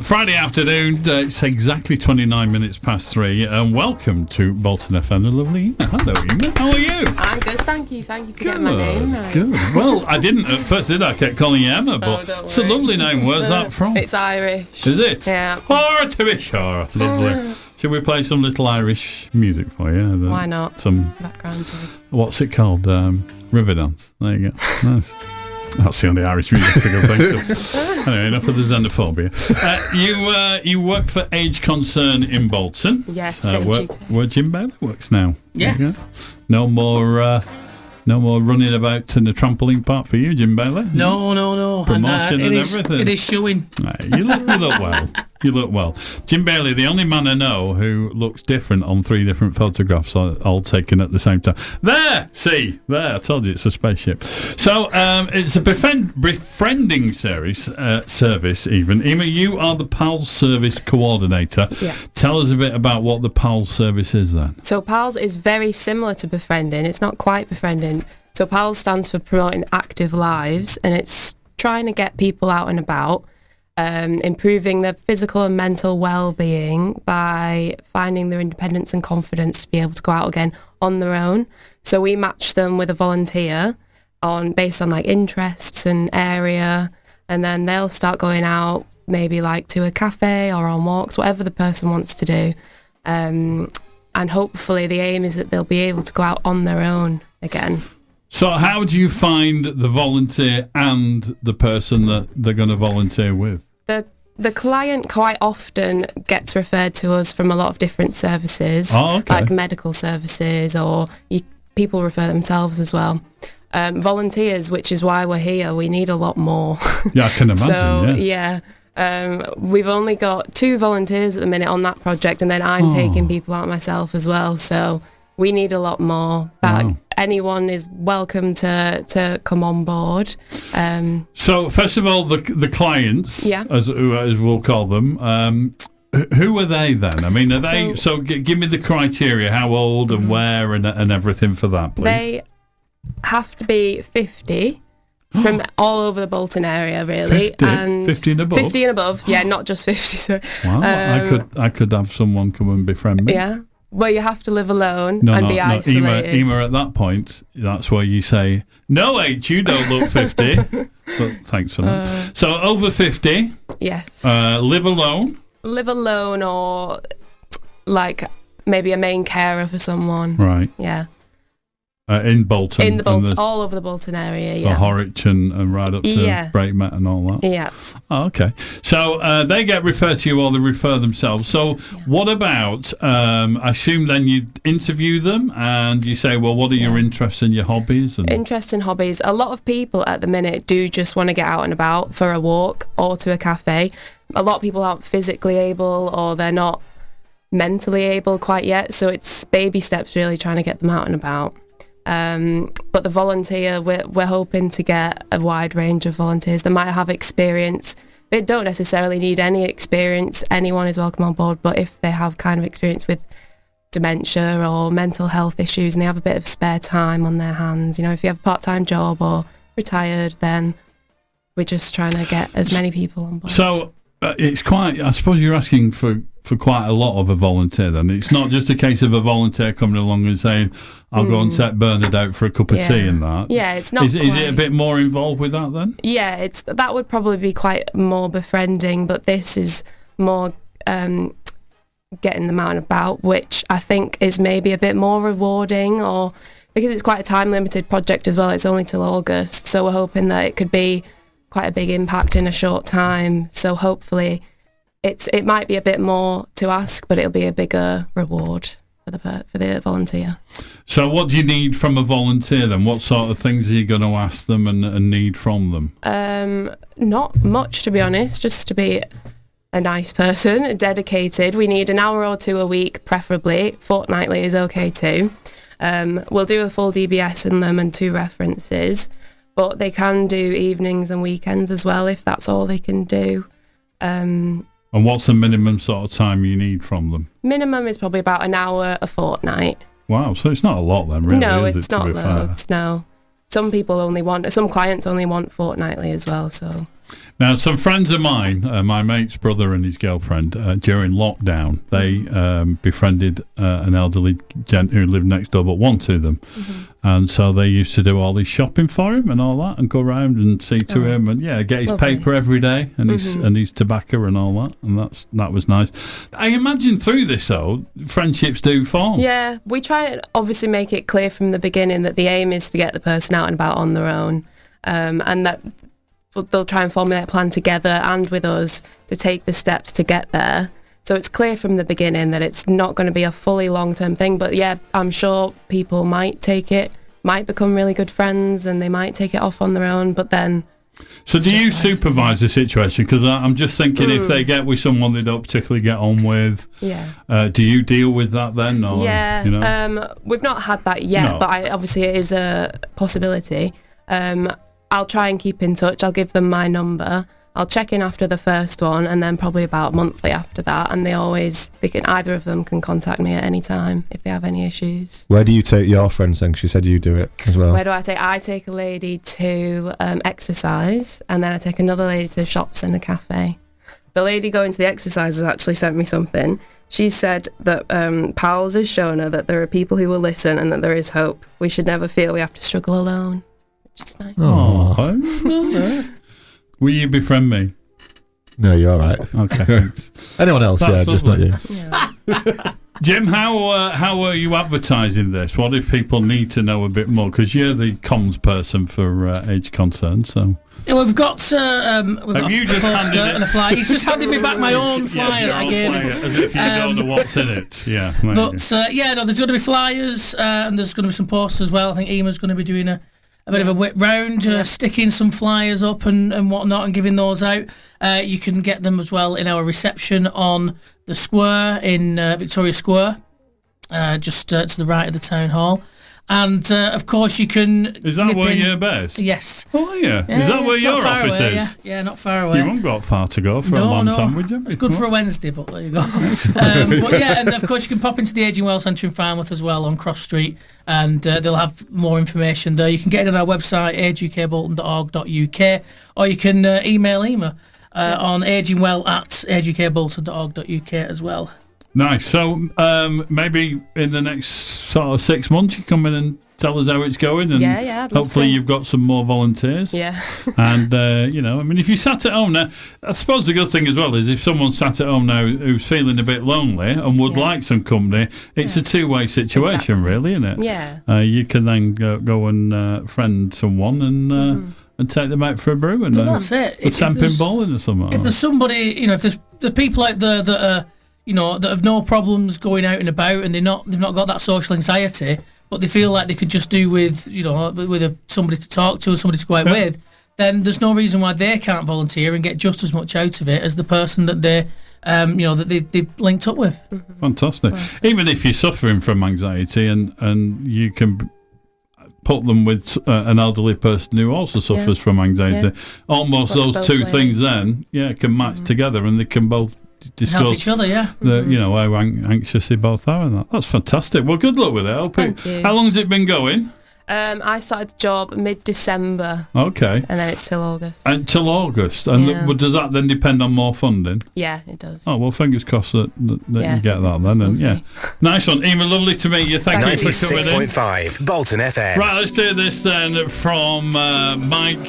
Friday afternoon, it's exactly 29 minutes past 3, and welcome to Bolton FM. Lovely Emer. Hello, Emer. How are you? I'm good, thank you. Thank you for getting my name right. Good. Well, I didn't at first, did I? I kept calling you Emma, but it's a lovely name. Where's that from? It's Irish. Is it? Yeah. Oh, to be sure. Lovely. Should we play some little Irish music for you? Why not? Some background. What's it called? River dance. There you go. Nice. That's the only Irish music I can think of. Anyway, enough of the xenophobia. You work for Age Concern in Bolton. Yes. Where Jim Bailey works now. Yes. No more running about in the trampoline park for you, Jim Bailey. No. Promotion and everything. It is showing. You look well. You look well. Jim Bailey, the only man I know who looks different on 3 different photographs, all taken at the same time. There, I told you it's a spaceship. So it's a befriending service even. Emer, you are the PALS Service Coordinator. Yeah. Tell us a bit about what the PALS service is then. So PALS is very similar to befriending. It's not quite befriending. So PALS stands for Promoting Active Lives, and it's trying to get people out and about, improving their physical and mental well-being by finding their independence and confidence to be able to go out again on their own. So we match them with a volunteer based on like interests and area, and then they'll start going out maybe like to a cafe or on walks, whatever the person wants to do. And hopefully the aim is that they'll be able to go out on their own again. So how do you find the volunteer and the person that they're going to volunteer with? The client quite often gets referred to us from a lot of different services, like medical services, or people refer themselves as well. Volunteers, which is why we're here, we need a lot more. Yeah, I can imagine, we've only got 2 volunteers at the minute on that project, and then I'm taking people out myself as well, so we need a lot more. But anyone is welcome to come on board. So first of all, the clients, as we'll call them, who are they then? I mean, are they? So give me the criteria: how old and where and everything for that, please. They have to be 50. From all over the Bolton area, really. 50? And 50 and above? 50 and above, yeah, not just 50. Sorry. Wow, I could have someone come and befriend me. Yeah, well, you have to live alone and be isolated. Emer, at that point, that's where you say, no, H, you don't look 50. But thanks for that. So over 50. Yes. Live alone. Live alone, or like maybe a main carer for someone. Right. Yeah. In Bolton. In the Bolton, all over the Bolton area, yeah. Horwich and right up to Brakemet and all that. Yeah. Oh, okay. So they get referred to you or they refer themselves. So what about, I assume then you interview them and you say, well, what are your interests and your hobbies? Interests and hobbies. A lot of people at the minute do just want to get out and about for a walk or to a cafe. A lot of people aren't physically able, or they're not mentally able quite yet. So it's baby steps really trying to get them out and about. But the volunteer, we're hoping to get a wide range of volunteers that might have experience. They don't necessarily need any experience. Anyone is welcome on board, but if they have kind of experience with dementia or mental health issues and they have a bit of spare time on their hands, if you have a part-time job or retired, then we're just trying to get as many people on board. So it's quite, I suppose you're asking for quite a lot of a volunteer then. It's not just a case of a volunteer coming along and saying, I'll go and take Bernard out for a cup of tea and that. Yeah, it's not Is it a bit more involved with that then? Yeah, that would probably be quite more befriending, but this is more getting them out and about, which I think is maybe a bit more rewarding, or because it's quite a time-limited project as well. It's only till August, so we're hoping that it could be quite a big impact in a short time. So hopefully it might be a bit more to ask, but it'll be a bigger reward for the volunteer. So what do you need from a volunteer then? What sort of things are you going to ask them and need from them? Not much, to be honest, just to be a nice person, dedicated. We need an hour or 2 a week, preferably. Fortnightly is okay too. We'll do a full DBS in them and 2 references, but they can do evenings and weekends as well if that's all they can do. And what's the minimum sort of time you need from them? Minimum is probably about an hour a fortnight. Wow, so it's not a lot then, really, no, is it, not loads, no. Some clients only want fortnightly as well, so Now, some friends of mine, my mate's brother and his girlfriend, during lockdown, they befriended an elderly gent who lived next door but one to them. And so they used to do all his shopping for him and all that, and go around and see to him and get his paper every day and his tobacco and all that. And that was nice. I imagine through this, though, friendships do form. Yeah, we try and obviously make it clear from the beginning that the aim is to get the person out and about on their own, and that they'll try and formulate a plan together and with us to take the steps to get there. So it's clear from the beginning that it's not going to be a fully long-term thing. But yeah, I'm sure people might become really good friends, and they might take it off on their own. But then... So do you supervise the situation? Because I'm just thinking if they get with someone they don't particularly get on with, do you deal with that then? Or, we've not had that yet, No. but obviously it is a possibility. I'll try and keep in touch. I'll give them my number. I'll check in after the first one, and then probably about monthly after that. And either of them can contact me at any time if they have any issues. Where do you take your friends then? 'Cause you said you do it as well. Where do I take? I take a lady to exercise, and then I take another lady to the shops and a cafe. The lady going to the exercise has actually sent me something. She said that PALS has shown her that there are people who will listen and that there is hope. We should never feel we have to struggle alone, which is nice. Oh. Will you befriend me? No, you're all right. Okay, thanks. Anyone else? That's just not you. Yeah. Jim, how are you advertising this? What if people need to know a bit more? Because you're the comms person for Age Concern, so... Yeah, we've got a just handed poster and a flyer. He's just handed me back my own flyer that I gave him. As if you don't know what's in it. Yeah. But there's going to be flyers and there's going to be some posters as well. I think Emer's going to be doing a bit of a whip round, sticking some flyers up and whatnot and giving those out. You can get them as well in our reception on the square in Victoria Square, just to the right of the town hall. And of course you can... Is that where you're based? Yes. Oh, are you? Is that where your office is? Yeah, not far away. You haven't got far to go for a long time, would you? It's good for a Wednesday, but there you go. But yeah, and of course you can pop into the Aging Well Centre in Farmouth as well on Cross Street, and they'll have more information there. You can get it on our website, ageukbolton.org.uk, or you can email Emer on agingwell@ageukbolton.org.uk as well. Nice. So maybe in the next sort of 6 months you come in and tell us how it's going, and I'd love hopefully to. you've got some more volunteers. Yeah. And if you sat at home now, I suppose the good thing as well is if someone sat at home now who's feeling a bit lonely and would like some company, it's a two-way situation, really, isn't it? Yeah. You can then go and friend someone and take them out for a brew and that's it. a temping bowling or something. If there's somebody, if there's the people out there that are, that have no problems going out and about, and they've not got that social anxiety, but they feel like they could just do with somebody to talk to, somebody to go out with, then there's no reason why they can't volunteer and get just as much out of it as the person that they they linked up with. Fantastic. Even if you're suffering from anxiety and you can put them with an elderly person who also suffers from anxiety, almost those two things then can match together, and they can both discuss help each other, how anxious they both are, and that's fantastic. Well, good luck with it. Thank you. How long has it been going? I started the job mid-December. Okay. And then it's till August. Until August. And does that then depend on more funding? Yeah, it does. Oh, well, fingers crossed that you get that then. And nice one. Emer, lovely to meet you. Thank you for coming in. 96.5 Bolton FM. Right, let's do this then from Mike